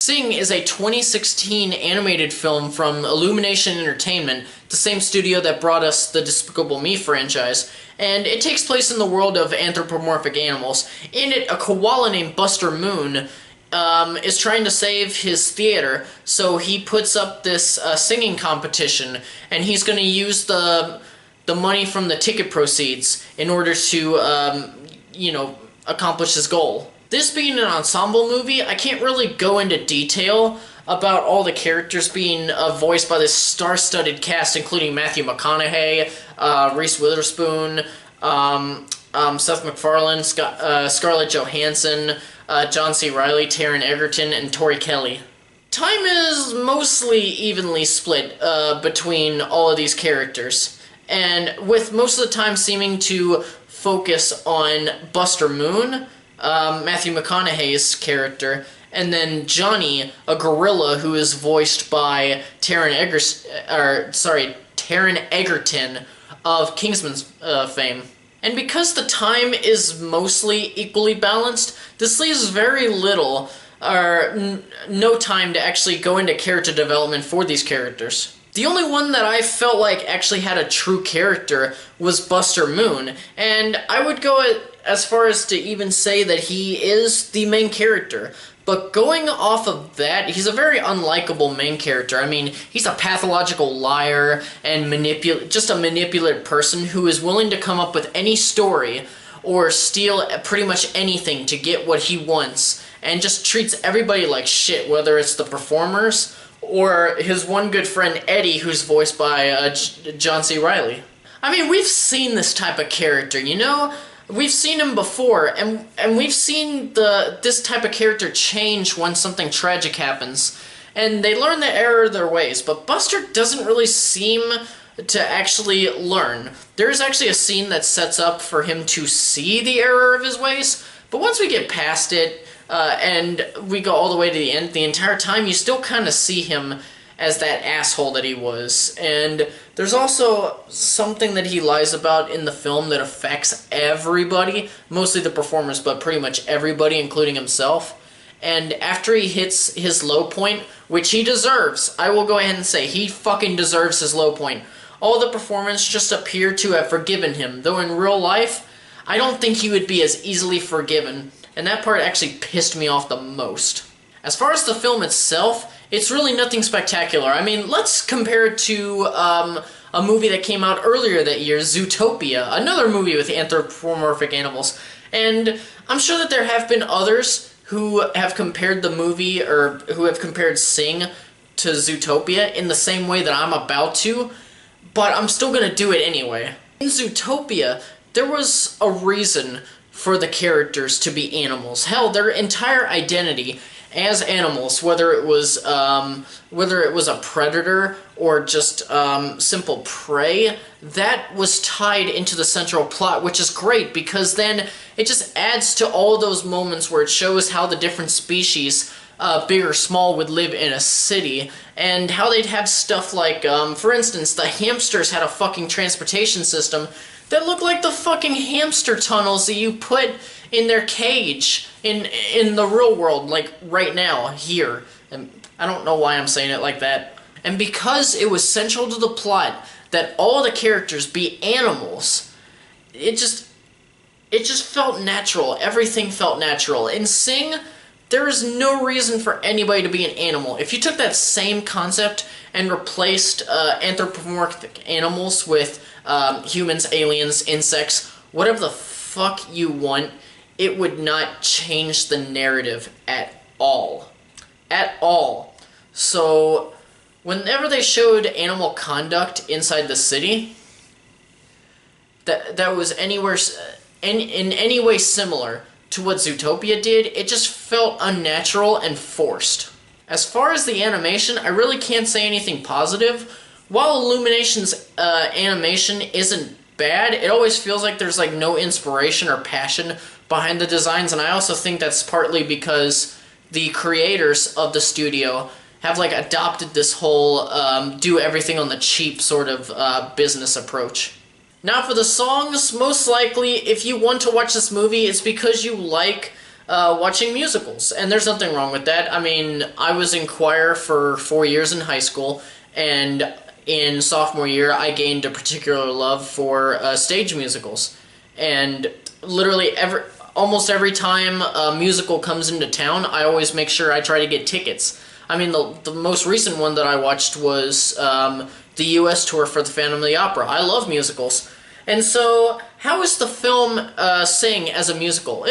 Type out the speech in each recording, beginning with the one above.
Sing is a 2016 animated film from Illumination Entertainment, the same studio that brought us the Despicable Me franchise, and it takes place in the world of anthropomorphic animals. In it, a koala named Buster Moon is trying to save his theater, so he puts up this singing competition, and he's going to use the money from the ticket proceeds in order to, accomplish his goal. This being an ensemble movie, I can't really go into detail about all the characters being voiced by this star-studded cast, including Matthew McConaughey, Reese Witherspoon, Seth MacFarlane, Scarlett Johansson, John C. Reilly, Taron Egerton, and Tori Kelly. Time is mostly evenly split between all of these characters, and with most of the time seeming to focus on Buster Moon, Matthew McConaughey's character, and then Johnny, a gorilla who is voiced by Taron Egerton of Kingsman's fame. And because the time is mostly equally balanced, this leaves very little or no time to actually go into character development for these characters. The only one that I felt like actually had a true character was Buster Moon, and I would go as far as to even say that he is the main character. But going off of that, he's a very unlikable main character. I mean, he's a pathological liar and just a manipulative person who is willing to come up with any story or steal pretty much anything to get what he wants, and just treats everybody like shit, whether it's the performers or his one good friend Eddie, who's voiced by John C. Reilly. I mean, we've seen this type of character, you know? We've seen him before, and we've seen this type of character change when something tragic happens, and they learn the error of their ways, but Buster doesn't really seem to actually learn. There's actually a scene that sets up for him to see the error of his ways, but once we get past it, and we go all the way to the end, the entire time you still kind of see him as that asshole that he was. And there's also something that he lies about in the film that affects everybody, mostly the performers, but pretty much everybody, including himself. And after he hits his low point, which he deserves, I will go ahead and say, he fucking deserves his low point. All the performers just appear to have forgiven him, though in real life, I don't think he would be as easily forgiven, and that part actually pissed me off the most. As far as the film itself, it's really nothing spectacular. I mean, let's compare it to a movie that came out earlier that year, Zootopia, another movie with anthropomorphic animals. And I'm sure that there have been others who have compared the movie, or who have compared Sing to Zootopia in the same way that I'm about to, but I'm still going to do it anyway. In Zootopia, there was a reason for the characters to be animals. Hell, their entire identity as animals, whether it was a predator or just simple prey, that was tied into the central plot, which is great because then it just adds to all those moments where it shows how the different species, big or small, would live in a city, and how they'd have stuff like, for instance, the hamsters had a fucking transportation system that looked like the fucking hamster tunnels that you put in their cage in the real world, like right now, here. And I don't know why I'm saying it like that. And because it was central to the plot that all the characters be animals, it just felt natural. Everything felt natural. In Sing, there is no reason for anybody to be an animal. If you took that same concept and replaced anthropomorphic animals with humans, aliens, insects, whatever the fuck you want, it would not change the narrative at all. At all. So, whenever they showed animal conduct inside the city, that was anywhere in any way similar to what Zootopia did, it just felt unnatural and forced. As far as the animation, I really can't say anything positive. While Illumination's animation isn't bad, it always feels like there's like no inspiration or passion behind the designs, and I also think that's partly because the creators of the studio have like adopted this whole do everything on the cheap sort of business approach. Now for the songs, most likely if you want to watch this movie, it's because you like watching musicals, and there's nothing wrong with that. I mean, I was in choir for 4 years in high school, and in sophomore year, I gained a particular love for stage musicals. And literally almost every time a musical comes into town, I always make sure I try to get tickets. I mean, the most recent one that I watched was the U.S. tour for the Phantom of the Opera. I love musicals. And so, how is the film Sing as a musical?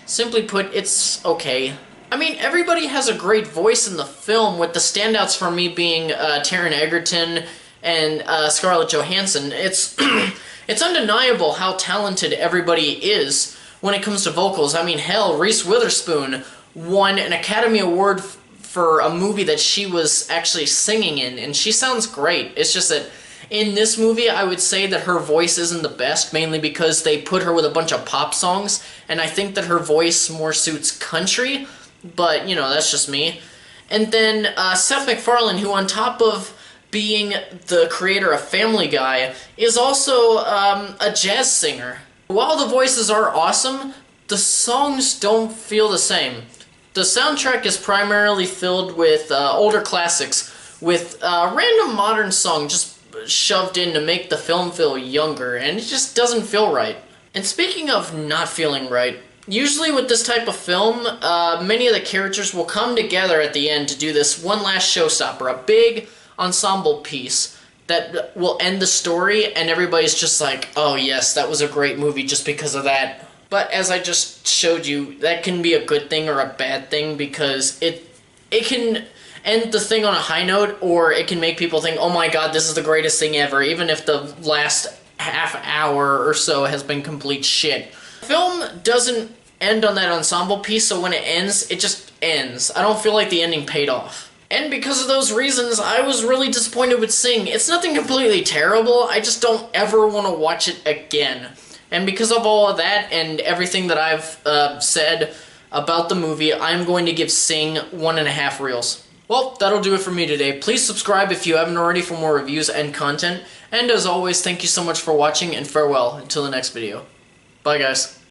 Simply put, it's okay. I mean, everybody has a great voice in the film, with the standouts for me being Taron Egerton and Scarlett Johansson. It's it's undeniable how talented everybody is when it comes to vocals. I mean, hell, Reese Witherspoon won an Academy Award for a movie that she was actually singing in, and she sounds great. It's just that in this movie, I would say that her voice isn't the best, mainly because they put her with a bunch of pop songs, and I think that her voice more suits country, but, you know, that's just me. And then Seth MacFarlane, who on top of being the creator of Family Guy, is also a jazz singer. While the voices are awesome, the songs don't feel the same. The soundtrack is primarily filled with older classics, with a random modern song just shoved in to make the film feel younger, and it just doesn't feel right. And speaking of not feeling right, usually with this type of film, many of the characters will come together at the end to do this one last showstopper, a big ensemble piece that will end the story, and everybody's just like, oh yes, that was a great movie just because of that. But as I just showed you, that can be a good thing or a bad thing, because it can end the thing on a high note, or it can make people think, oh my god, this is the greatest thing ever, even if the last half hour or so has been complete shit. The film doesn't end on that ensemble piece, so when it ends, it just ends. I don't feel like the ending paid off. And because of those reasons, I was really disappointed with Sing. It's nothing completely terrible, I just don't ever want to watch it again. And because of all of that, and everything that I've said about the movie, I'm going to give Sing 1.5 reels. Well, that'll do it for me today. Please subscribe if you haven't already for more reviews and content. And as always, thank you so much for watching, and farewell until the next video. Bye, guys.